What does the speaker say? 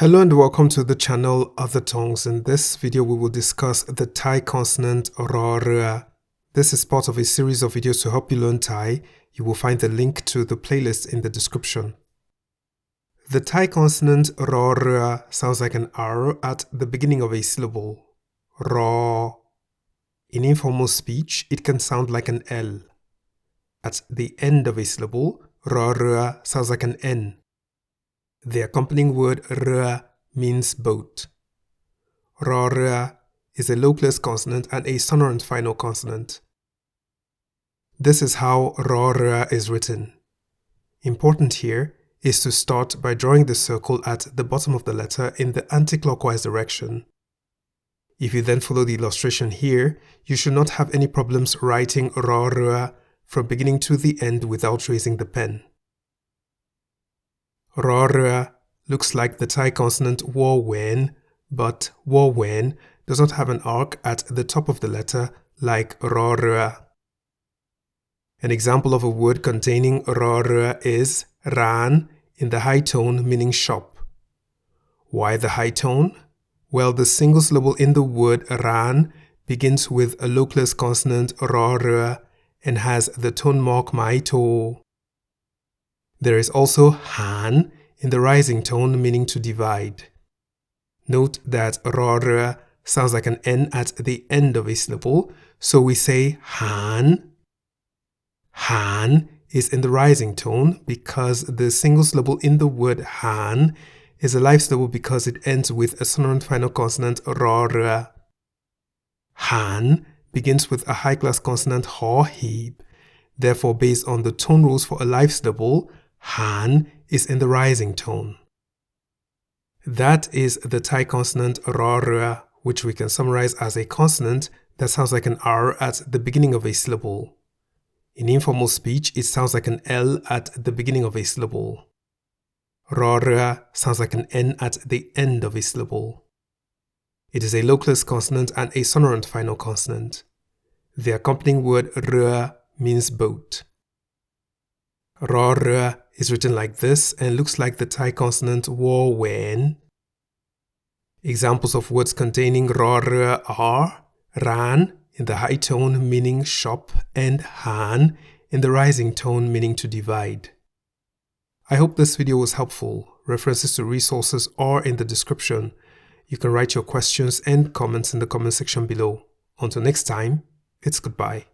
Hello and welcome to the channel Other Tongues. In this video we will discuss the Thai consonant R. This is part of a series of videos to help you learn Thai. You will find the link to the playlist in the description. The Thai consonant R sounds like an R at the beginning of a syllable. R. In informal speech, it can sound like an L. At the end of a syllable, R sounds like an N. The accompanying word r means boat. R is a low-place consonant and a sonorant final consonant. This is how R is written. Important here is to start by drawing the circle at the bottom of the letter in the anti-clockwise direction. If you then follow the illustration here, you should not have any problems writing R from beginning to the end without raising the pen. R looks like the Thai consonant Warwen, but Warwen does not have an arc at the top of the letter like R. An example of a word containing R is Ran in the high tone meaning shop. Why the high tone? Well, the single syllable in the word Ran begins with a low-place consonant R and has the tone mark Maito. There is also Han in the rising tone meaning to divide. Note that R sounds like an N at the end of a syllable, so we say Han. Han is in the rising tone because the single syllable in the word Han is a live syllable because it ends with a sonorant final consonant R. Han begins with a high-class consonant Ho-Heb. Therefore, based on the tone rules for a live syllable, Han is in the rising tone. That is the Thai consonant R, which we can summarize as a consonant that sounds like an R at the beginning of a syllable. In informal speech, it sounds like an L at the beginning of a syllable. R sounds like an N at the end of a syllable. It is a low-class consonant and a sonorant final consonant. The accompanying word R means boat. R is written like this and looks like the Thai consonant Warwen. Examples of words containing R are Ran in the high tone meaning shop and Han in the rising tone meaning to divide. I hope this video was helpful. References to resources are in the description. You can write your questions and comments in the comment section below. Until next time, it's goodbye.